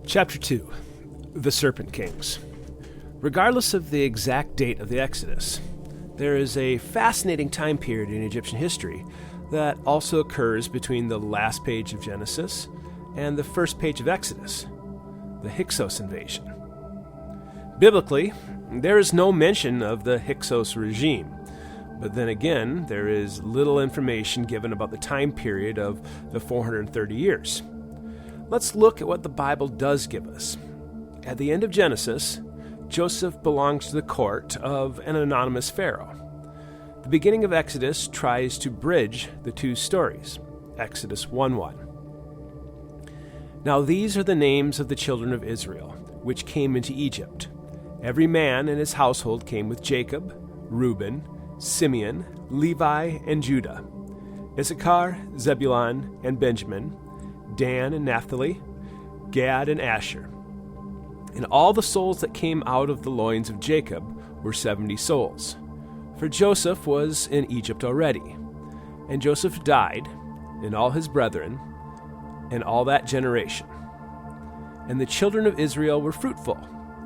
Chapter 2. The Serpent Kings. Regardless of the exact date of the Exodus, there is a fascinating time period in Egyptian history that also occurs between the last page of Genesis and the first page of Exodus, the Hyksos invasion. Biblically, there is no mention of the Hyksos regime, but then again, there is little information given about the time period of the 430 years. Let's look at what the Bible does give us. At the end of Genesis, Joseph belongs to the court of an anonymous pharaoh. The beginning of Exodus tries to bridge the two stories. Exodus 1:1. Now these are the names of the children of Israel, which came into Egypt. Every man and his household came with Jacob, Reuben, Simeon, Levi, and Judah, Issachar, Zebulun, and Benjamin, Dan and Naphtali, Gad and Asher. And all the souls that came out of the loins of Jacob were 70 souls. For Joseph was in Egypt already. And Joseph died, and all his brethren, and all that generation. And the children of Israel were fruitful,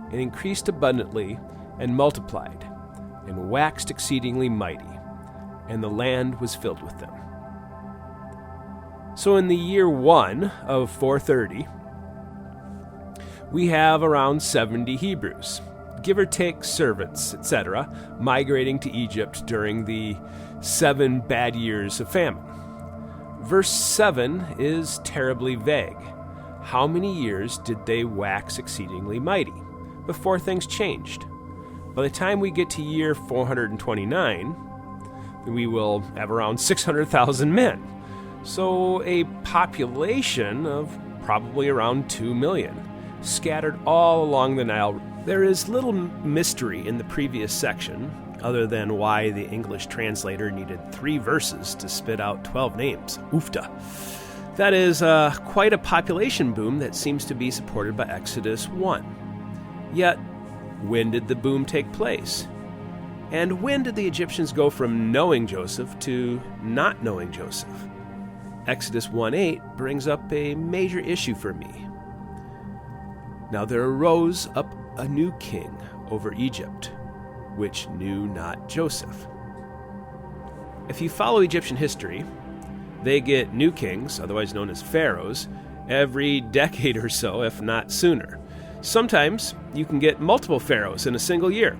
and increased abundantly, and multiplied, and waxed exceedingly mighty, and the land was filled with them. So in the year 1 of 430, we have around 70 Hebrews, give or take servants, etc., migrating to Egypt during the 7 bad years of famine. Verse 7 is terribly vague. How many years did they wax exceedingly mighty before things changed? By the time we get to year 429, we will have around 600,000 men. So a population of probably around 2 million, scattered all along the Nile. There is little mystery in the previous section, other than why the English translator needed 3 verses to spit out 12 names. Oofta. That is quite a population boom that seems to be supported by Exodus 1. Yet, when did the boom take place? And when did the Egyptians go from knowing Joseph to not knowing Joseph? Exodus 1:8 brings up a major issue for me. Now there arose up a new king over Egypt, which knew not Joseph. If you follow Egyptian history, they get new kings, otherwise known as pharaohs, every decade or so, if not sooner. Sometimes you can get multiple pharaohs in a single year.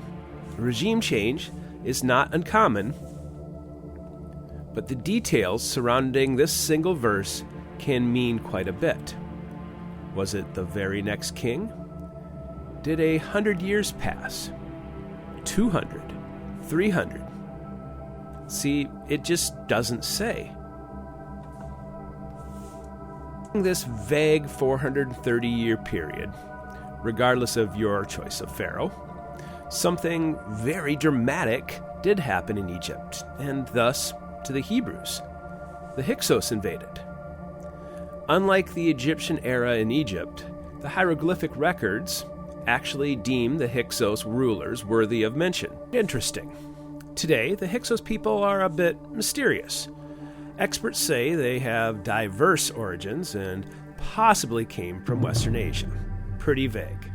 Regime change is not uncommon, but the details surrounding this single verse can mean quite a bit. Was it the very next king? Did 100 years pass? 200? 300? See, it just doesn't say. In this vague 430-year period, regardless of your choice of pharaoh, something very dramatic did happen in Egypt, and thus to the Hebrews. The Hyksos invaded. Unlike the Egyptian era in Egypt, the hieroglyphic records actually deem the Hyksos rulers worthy of mention. Interesting. Today, the Hyksos people are a bit mysterious. Experts say they have diverse origins and possibly came from Western Asia. Pretty vague.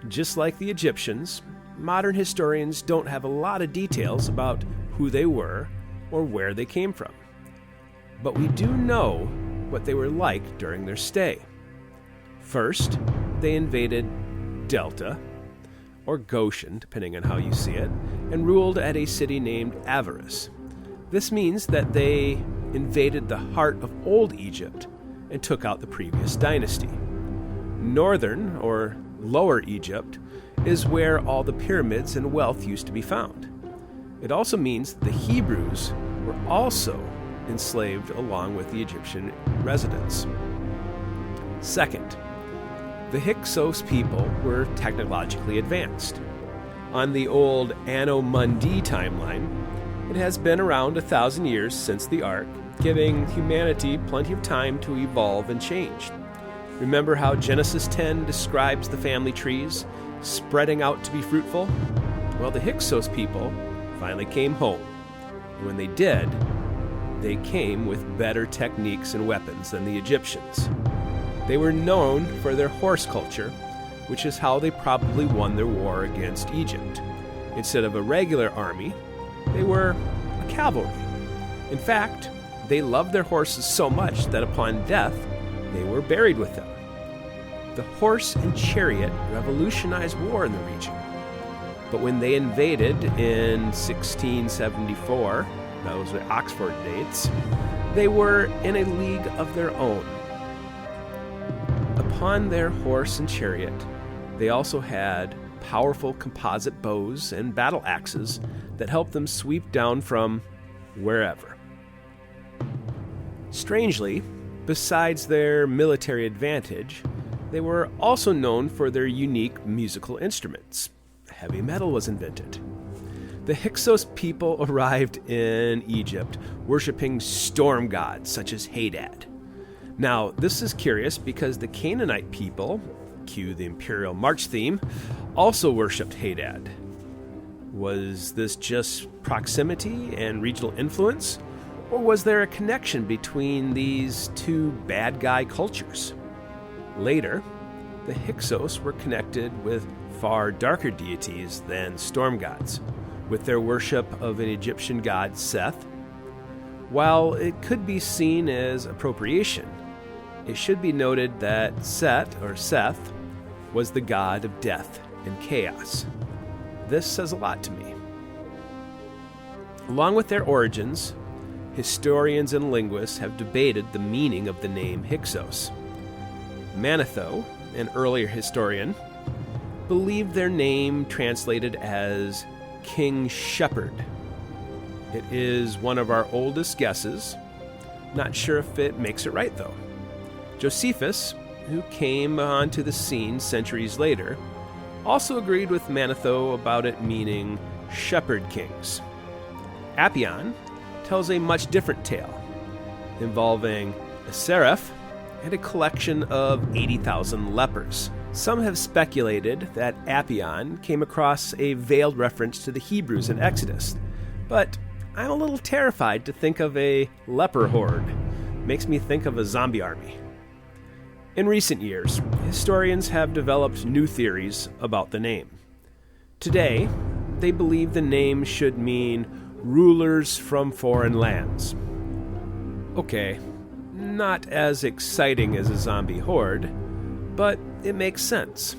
Just like the Egyptians, modern historians don't have a lot of details about who they were or where they came from. But we do know what they were like during their stay. First, they invaded Delta, or Goshen, depending on how you see it, and ruled at a city named Avaris. This means that they invaded the heart of Old Egypt and took out the previous dynasty. Northern, or Lower Egypt, is where all the pyramids and wealth used to be found. It also means that the Hebrews were also enslaved along with the Egyptian residents. Second, the Hyksos people were technologically advanced. On the old Anno Mundi timeline, it has been around 1,000 years since the Ark, giving humanity plenty of time to evolve and change. Remember how Genesis 10 describes the family trees spreading out to be fruitful? Well, the Hyksos people finally came home. And when they did, they came with better techniques and weapons than the Egyptians. They were known for their horse culture, which is how they probably won their war against Egypt. Instead of a regular army, they were a cavalry. In fact, they loved their horses so much that upon death, they were buried with them. The horse and chariot revolutionized war in the region. But when they invaded in 1674, those were Oxford dates, they were in a league of their own. Upon their horse and chariot, they also had powerful composite bows and battle axes that helped them sweep down from wherever. Strangely, besides their military advantage, they were also known for their unique musical instruments. Heavy metal was invented. The Hyksos people arrived in Egypt worshiping storm gods such as Hadad. Now, this is curious because the Canaanite people, cue the Imperial March theme, also worshipped Hadad. Was this just proximity and regional influence, or was there a connection between these two bad guy cultures? Later, the Hyksos were connected with far darker deities than storm gods, with their worship of an Egyptian god Seth. While it could be seen as appropriation, it should be noted that Set, or Seth, was the god of death and chaos. This says a lot to me. Along with their origins, historians and linguists have debated the meaning of the name Hyksos. Manetho, an earlier historian, believed their name translated as King Shepherd. It is one of our oldest guesses. Not sure if it makes it right, though. Josephus, who came onto the scene centuries later, also agreed with Manetho about it meaning shepherd kings. Appian tells a much different tale, involving a seraph and a collection of 80,000 lepers. Some have speculated that Appian came across a veiled reference to the Hebrews in Exodus, but I'm a little terrified to think of a leper horde. Makes me think of a zombie army. In recent years, historians have developed new theories about the name. Today, they believe the name should mean rulers from foreign lands. Okay, not as exciting as a zombie horde, but it makes sense.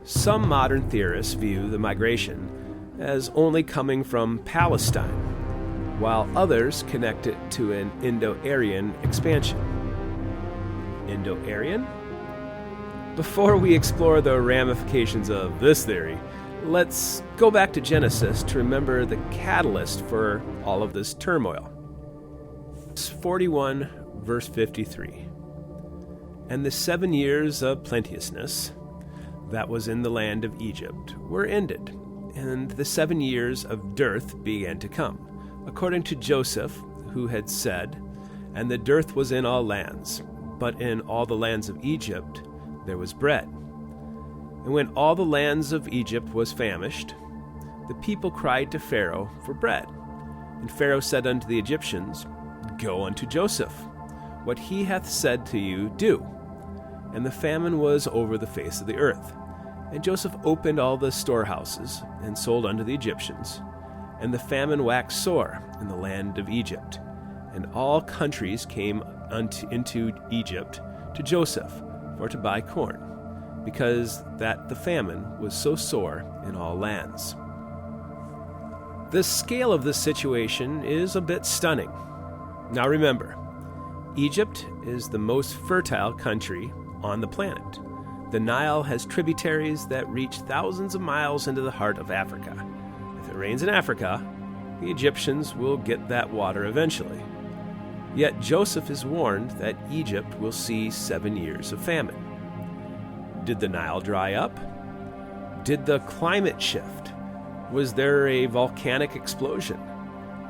Some modern theorists view the migration as only coming from Palestine, while others connect it to an Indo-Aryan expansion. Indo-Aryan? Before we explore the ramifications of this theory, let's go back to Genesis to remember the catalyst for all of this turmoil. 41, verse 53. And the 7 years of plenteousness that was in the land of Egypt were ended, and the 7 years of dearth began to come, according to Joseph, who had said, And the dearth was in all lands, but in all the lands of Egypt there was bread. And when all the lands of Egypt was famished, the people cried to Pharaoh for bread. And Pharaoh said unto the Egyptians, Go unto Joseph, what he hath said to you, do. And the famine was over the face of the earth. And Joseph opened all the storehouses, and sold unto the Egyptians. And the famine waxed sore in the land of Egypt. And all countries came into Egypt to Joseph for to buy corn, because that the famine was so sore in all lands. The scale of this situation is a bit stunning. Now remember, Egypt is the most fertile country on the planet. The Nile has tributaries that reach thousands of miles into the heart of Africa. If it rains in Africa, the Egyptians will get that water eventually. Yet Joseph is warned that Egypt will see 7 years of famine. Did the Nile dry up? Did the climate shift? Was there a volcanic explosion?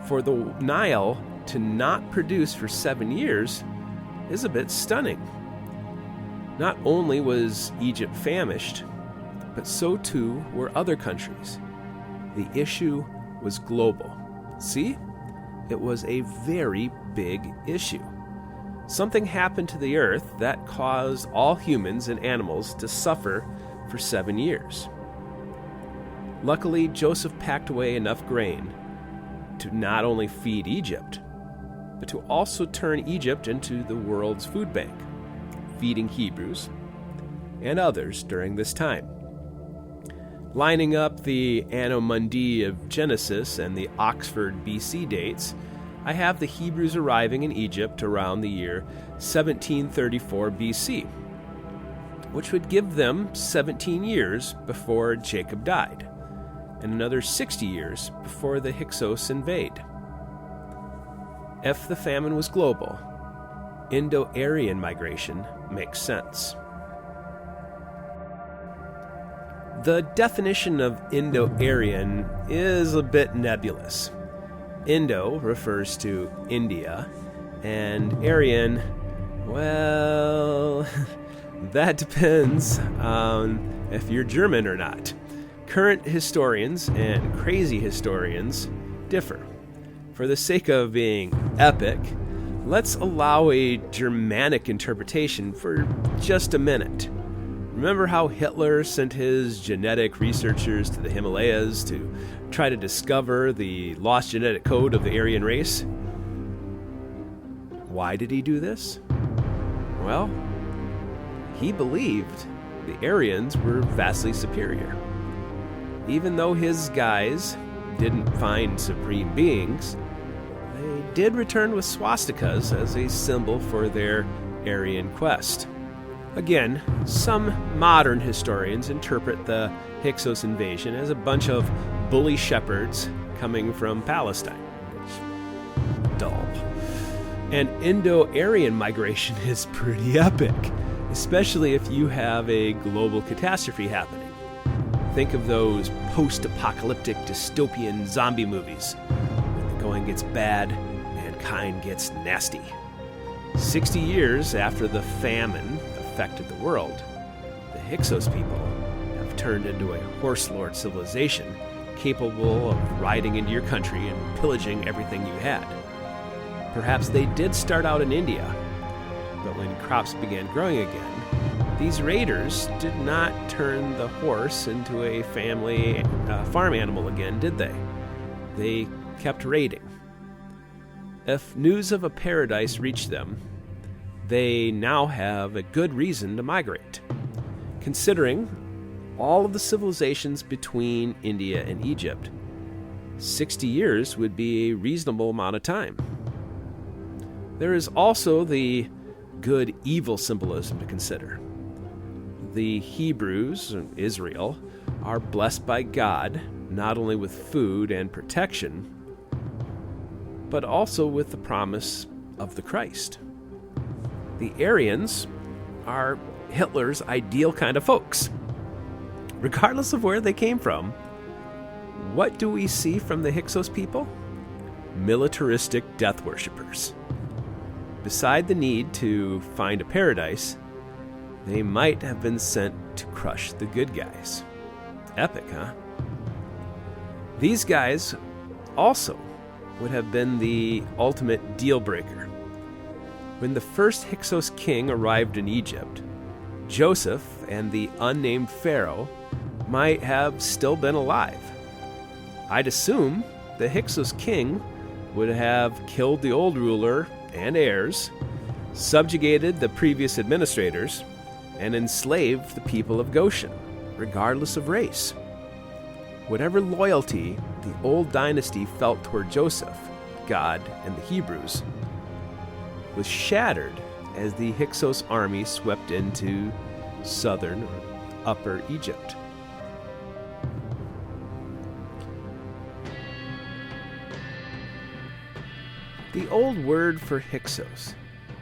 For the Nile to not produce for 7 years is a bit stunning. Not only was Egypt famished, but so too were other countries. The issue was global. See? It was a very big issue. something happened to the earth that caused all humans and animals to suffer for 7 years. Luckily, Joseph packed away enough grain to not only feed Egypt, but to also turn Egypt into the world's food bank, feeding Hebrews and others during this time. Lining up the Anno Mundi of Genesis and the Oxford BC dates, I have the Hebrews arriving in Egypt around the year 1734 BC, which would give them 17 years before Jacob died, and another 60 years before the Hyksos invade. If the famine was global, Indo-Aryan migration makes sense. The definition of Indo-Aryan is a bit nebulous. Indo refers to India, and Aryan, well, that depends on if you're German or not. Current historians and crazy historians differ. For the sake of being epic, let's allow a Germanic interpretation for just a minute. Remember how Hitler sent his genetic researchers to the Himalayas to try to discover the lost genetic code of the Aryan race? Why did he do this? Well, he believed the Aryans were vastly superior. Even though his guys didn't find supreme beings, they did return with swastikas as a symbol for their Aryan quest. Again, some modern historians interpret the Hyksos invasion as a bunch of bully shepherds coming from Palestine. Dull. And Indo-Aryan migration is pretty epic, especially if you have a global catastrophe happening. Think of those post-apocalyptic dystopian zombie movies. When the going gets bad, mankind gets nasty. 60 years after the famine affected the world, the Hyksos people have turned into a horse lord civilization capable of riding into your country and pillaging everything you had. Perhaps they did start out in India, but when crops began growing again, these raiders did not turn the horse into a family farm animal again, did they? They kept raiding. If news of a paradise reached them, they now have a good reason to migrate. Considering all of the civilizations between India and Egypt, 60 years would be a reasonable amount of time. There is also the good-evil symbolism to consider. The Hebrews, Israel, are blessed by God not only with food and protection, but also with the promise of the Christ. The Aryans are Hitler's ideal kind of folks. Regardless of where they came from, what do we see from the Hyksos people? Militaristic death worshippers. Beside the need to find a paradise, they might have been sent to crush the good guys. Epic, huh? These guys also would have been the ultimate deal breaker. When the first Hyksos king arrived in Egypt, Joseph and the unnamed pharaoh might have still been alive. I'd assume the Hyksos king would have killed the old ruler and heirs, subjugated the previous administrators, and enslaved the people of Goshen, regardless of race. Whatever loyalty the old dynasty felt toward Joseph, God, and the Hebrews was shattered as the Hyksos army swept into southern or upper Egypt. The old word for Hyksos,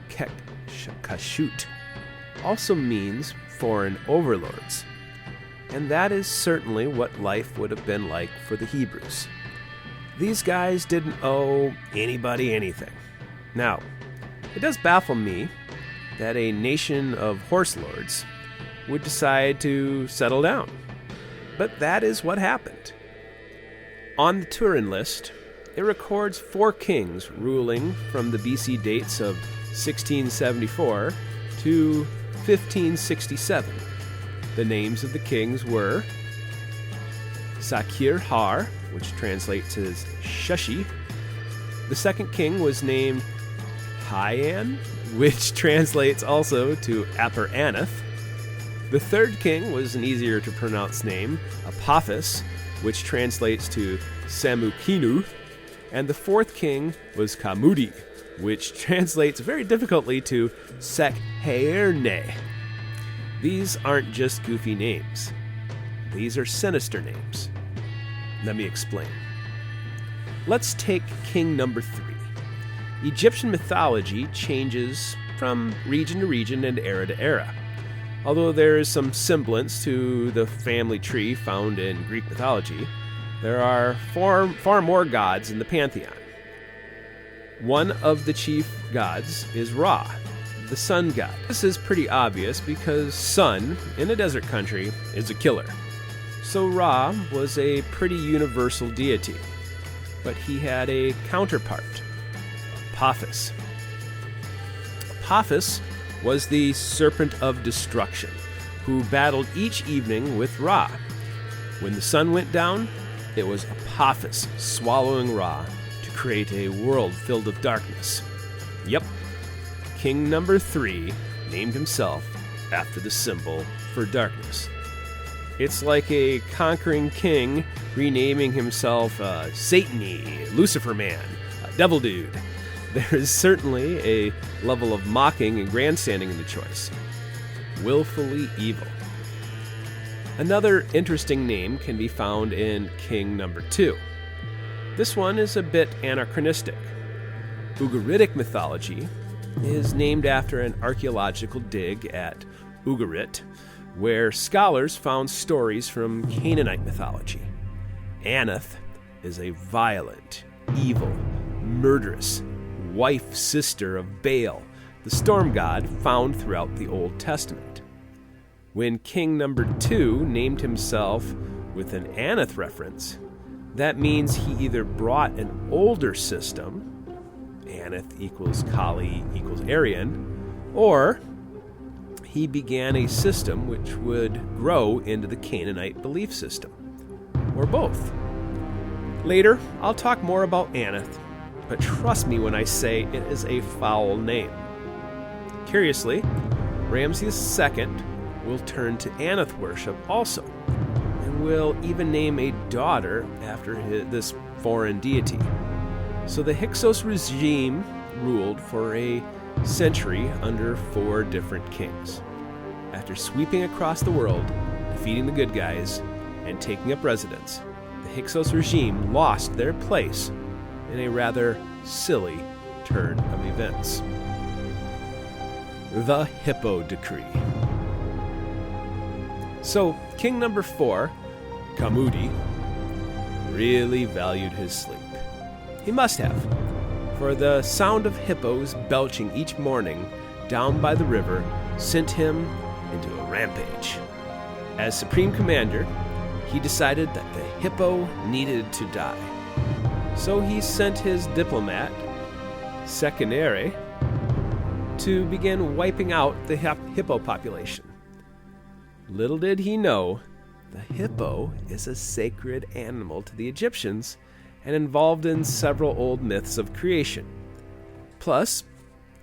kashut, also means foreign overlords, and that is certainly what life would have been like for the Hebrews. These guys didn't owe anybody anything. Now, it does baffle me that a nation of horse lords would decide to settle down, but that is what happened. On the Turin list, it records 4 kings ruling from the BC dates of 1674 to 1567. The names of the kings were Sakir-Har, which translates as Shushi. The second king was named Hyan, which translates also to Upper Anath. The third king was an easier to pronounce name, Apophis, which translates to Samukinu. And the fourth king was Kamudi, which translates very difficultly to Sekhaerne. These aren't just goofy names. These are sinister names. Let me explain. Let's take king number 3. Egyptian mythology changes from region to region and era to era. Although there is some semblance to the family tree found in Greek mythology, there are far more gods in the pantheon. One of the chief gods is Ra, the sun god. This is pretty obvious because sun, in a desert country, is a killer. So Ra was a pretty universal deity, but he had a counterpart, Apophis. Apophis was the Serpent of Destruction, who battled each evening with Ra. When the sun went down, it was Apophis swallowing Ra to create a world filled with darkness. Yep, king number 3 named himself after the symbol for darkness. It's like a conquering king renaming himself Satan-y, Lucifer Man, Devil Dude. There is certainly a level of mocking and grandstanding in the choice. Willfully evil. Another interesting name can be found in king number 2. This one is a bit anachronistic. Ugaritic mythology is named after an archaeological dig at Ugarit, where scholars found stories from Canaanite mythology. Anath is a violent, evil, murderous wife-sister of Baal, the storm god found throughout the Old Testament. When king number 2 named himself with an Anath reference, that means he either brought an older system, Anath equals Kali equals Aryan, or he began a system which would grow into the Canaanite belief system, or both. Later, I'll talk more about Anath, but trust me when I say it is a foul name. Curiously, Ramses II will turn to Anath worship also, and will even name a daughter after this foreign deity. So the Hyksos regime ruled for a century under 4 different kings. After sweeping across the world, defeating the good guys, and taking up residence, the Hyksos regime lost their place in a rather silly turn of events. The Hippo Decree. So, king number 4, Kamudi, really valued his sleep. He must have, for the sound of hippos belching each morning down by the river sent him into a rampage. As supreme commander, he decided that the hippo needed to die. So he sent his diplomat, Sekhaerne, to begin wiping out the hippo population. Little did he know, the hippo is a sacred animal to the Egyptians and involved in several old myths of creation. Plus,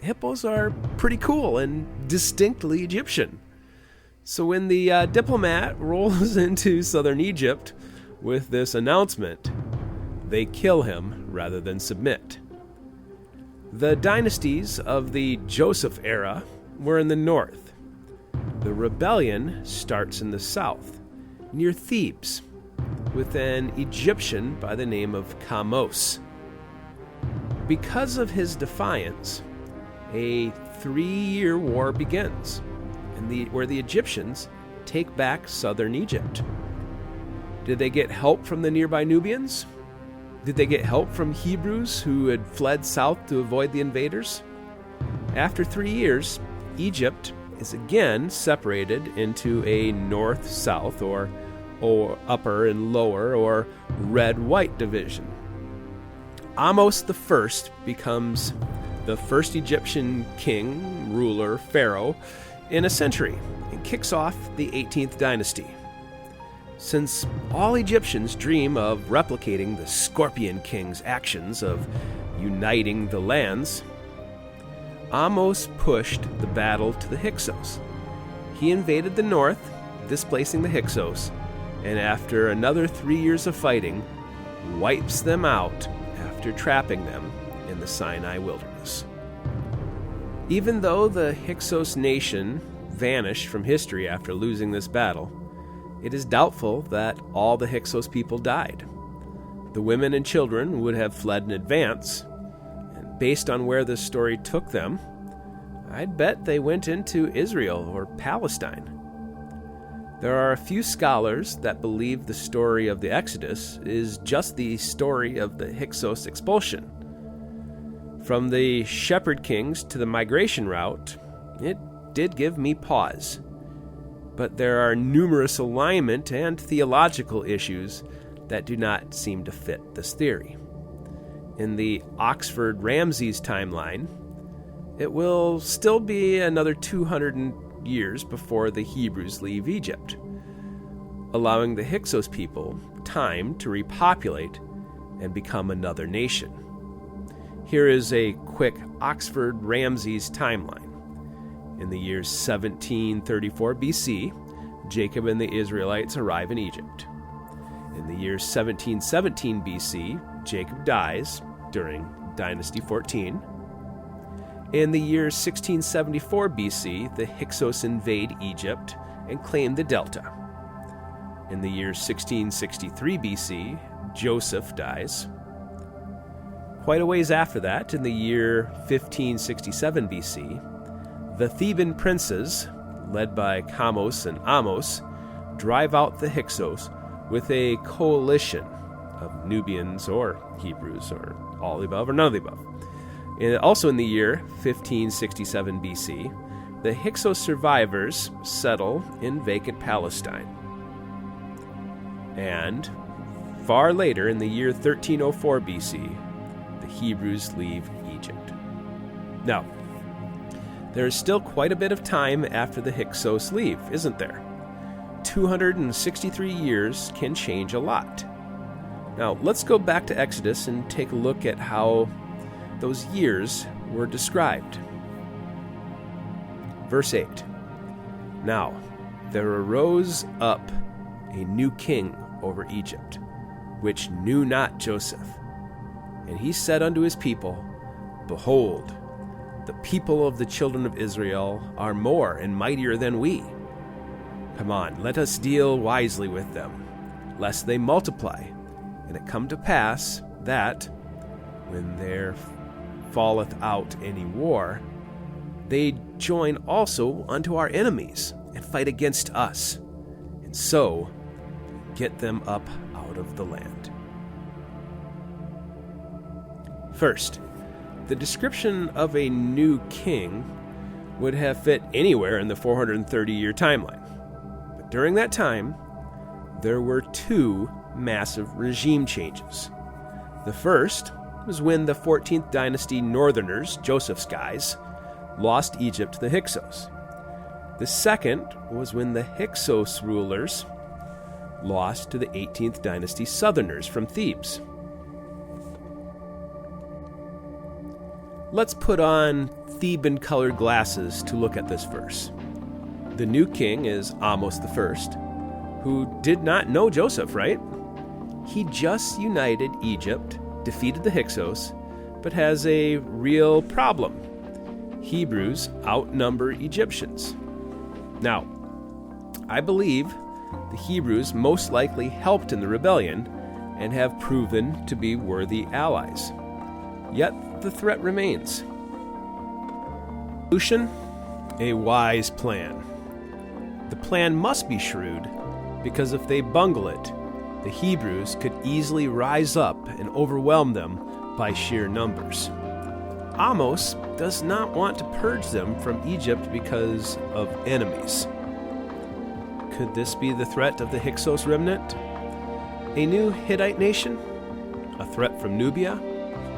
hippos are pretty cool and distinctly Egyptian. So when the diplomat rolls into southern Egypt with this announcement, they kill him rather than submit. The dynasties of the Joseph era were in the north. The rebellion starts in the south, near Thebes, with an Egyptian by the name of Kamos. Because of his defiance, a 3-year war begins, where the Egyptians take back southern Egypt. Did they get help from the nearby Nubians? Did they get help from Hebrews who had fled south to avoid the invaders? After 3 years, Egypt is again separated into a north-south or upper and lower or red-white division. Ahmose I becomes the first Egyptian king, ruler, pharaoh in a century, and kicks off the 18th dynasty. Since all Egyptians dream of replicating the Scorpion King's actions of uniting the lands, Ahmose pushed the battle to the Hyksos. He invaded the north, displacing the Hyksos, and after another 3 years of fighting, wipes them out after trapping them in the Sinai wilderness. Even though the Hyksos nation vanished from history after losing this battle, it is doubtful that all the Hyksos people died. The women and children would have fled in advance, and based on where this story took them, I'd bet they went into Israel or Palestine. There are a few scholars that believe the story of the Exodus is just the story of the Hyksos expulsion. From the shepherd kings to the migration route, it did give me pause. But there are numerous alignment and theological issues that do not seem to fit this theory. In the Oxford-Ramses timeline, it will still be another 200 years before the Hebrews leave Egypt, allowing the Hyksos people time to repopulate and become another nation. Here is a quick Oxford-Ramses timeline. In the year 1734 BC, Jacob and the Israelites arrive in Egypt. In the year 1717 BC, Jacob dies during Dynasty 14. In the year 1674 BC, the Hyksos invade Egypt and claim the Delta. In the year 1663 BC, Joseph dies. Quite a ways after that, in the year 1567 BC, the Theban princes, led by Chamos and Ahmose, drive out the Hyksos with a coalition of Nubians or Hebrews or all the above or none of the above. And also in the year 1567 BC, the Hyksos survivors settle in vacant Palestine. And far later, in the year 1304 BC, the Hebrews leave Egypt. Now, there is still quite a bit of time after the Hyksos leave, isn't there? 263 years can change a lot. Now, let's go back to Exodus and take a look at how those years were described. Verse 8. Now, there arose up a new king over Egypt, which knew not Joseph. And he said unto his people, Behold, the people of the children of Israel are more and mightier than we. Come on, let us deal wisely with them, lest they multiply. And it come to pass that, when there falleth out any war, they join also unto our enemies, and fight against us, and so get them up out of the land. First, the description of a new king would have fit anywhere in the 430-year timeline. But during that time, there were two massive regime changes. The first was when the 14th dynasty northerners, Joseph's guys, lost Egypt to the Hyksos. The second was when the Hyksos rulers lost to the 18th dynasty southerners from Thebes. Let's put on Theban-colored glasses to look at this verse. The new king is Ahmose I, who did not know Joseph, right? He just united Egypt, defeated the Hyksos, but has a real problem. Hebrews outnumber Egyptians. Now, I believe the Hebrews most likely helped in the rebellion and have proven to be worthy allies. Yet the threat remains. Solution: a wise plan. The plan must be shrewd, because if they bungle it, the Hebrews could easily rise up and overwhelm them by sheer numbers. Ahmose does not want to purge them from Egypt because of enemies. Could this be the threat of the Hyksos remnant? A new Hittite nation? A threat from Nubia?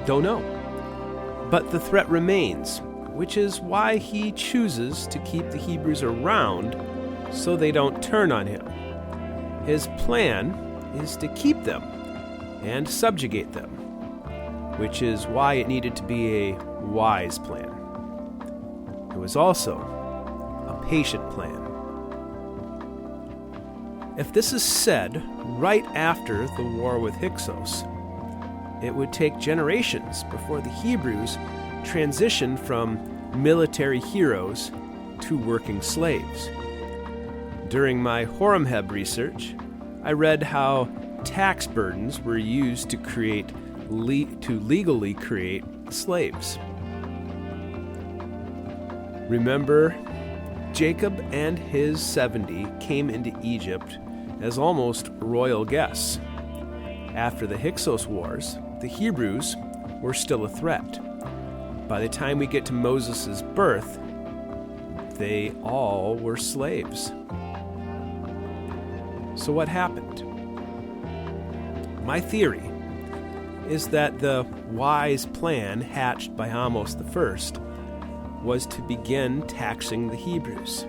Don't know. But the threat remains, which is why he chooses to keep the Hebrews around so they don't turn on him. His plan is to keep them and subjugate them, which is why it needed to be a wise plan. It was also a patient plan. If this is said right after the war with Hyksos, it would take generations before the Hebrews transitioned from military heroes to working slaves. During my Horemheb research, I read how tax burdens were used to legally create slaves. Remember, Jacob and his 70 came into Egypt as almost royal guests. After the Hyksos Wars, the Hebrews were still a threat. By the time we get to Moses' birth, they all were slaves. So what happened? My theory is that the wise plan hatched by Ahmose I was to begin taxing the Hebrews.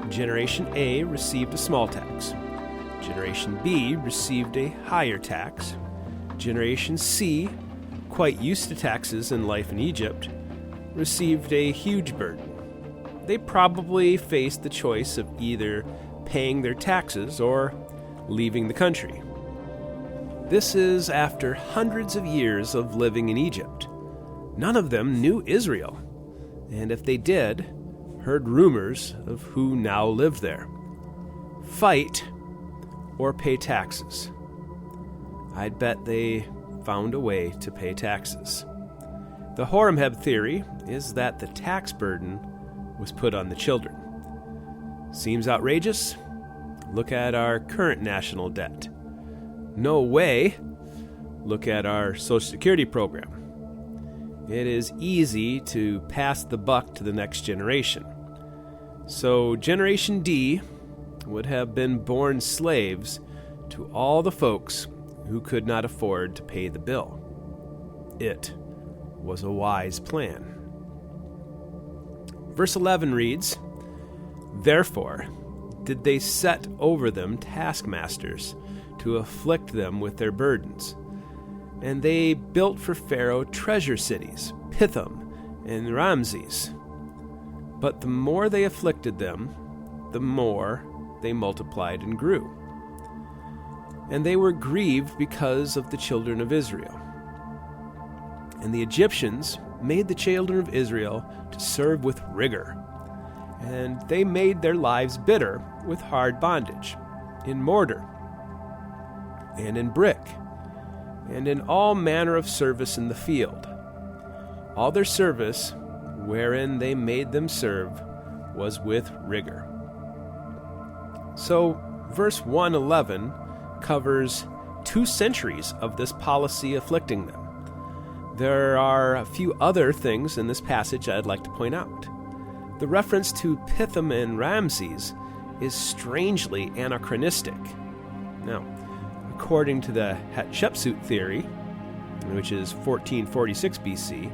Generation A received a small tax. Generation B received a higher tax. Generation C, quite used to taxes and life in Egypt, received a huge burden. They probably faced the choice of either paying their taxes or leaving the country. This is after hundreds of years of living in Egypt. None of them knew Israel, and if they did, heard rumors of who now lived there. Fight or pay taxes. I'd bet they found a way to pay taxes. The Horemheb theory is that the tax burden was put on the children. Seems outrageous? Look at our current national debt. No way? Look at our Social Security program. It is easy to pass the buck to the next generation. So Generation D would have been born slaves to all the folks who could not afford to pay the bill. It was a wise plan. Verse 11 reads, "Therefore did they set over them taskmasters to afflict them with their burdens. And they built for Pharaoh treasure cities, Pithom and Ramses. But the more they afflicted them, the more they multiplied and grew. And they were grieved because of the children of Israel. And the Egyptians made the children of Israel to serve with rigor. And they made their lives bitter with hard bondage, in mortar, and in brick, and in all manner of service in the field. All their service, wherein they made them serve, was with rigor." So, verse 111 covers 2 centuries of this policy afflicting them. There are a few other things in this passage I'd like to point out. The reference to Pithom and Ramses is strangely anachronistic. Now, according to the Hatshepsut theory, which is 1446 BC,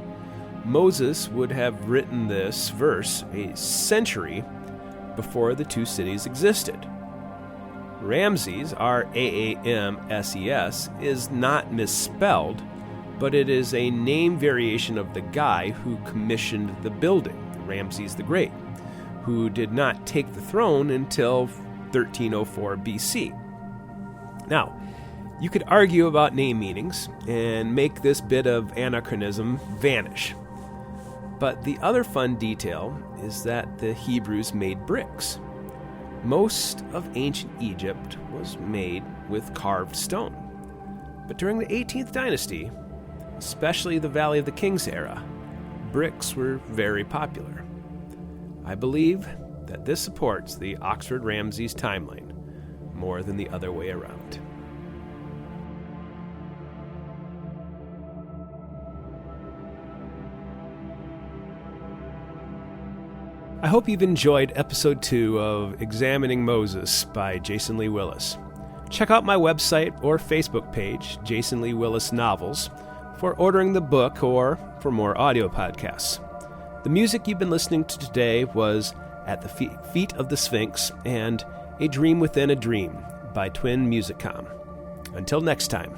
Moses would have written this verse a century before the 2 cities existed. Ramses, Raamses, is not misspelled, but it is a name variation of the guy who commissioned the building, Ramses the Great, who did not take the throne until 1304 BC. Now, you could argue about name meanings and make this bit of anachronism vanish. But the other fun detail is that the Hebrews made bricks. Most of ancient Egypt was made with carved stone. But during the 18th dynasty, especially the Valley of the Kings era, bricks were very popular. I believe that this supports the Oxford-Ramses timeline more than the other way around. I hope you've enjoyed episode 2 of Examining Moses by Jason Lee Willis. Check out my website or Facebook page, Jason Lee Willis Novels, for ordering the book or for more audio podcasts. The music you've been listening to today was At the Feet of the Sphinx and A Dream Within a Dream by Twin Musicom. Until next time.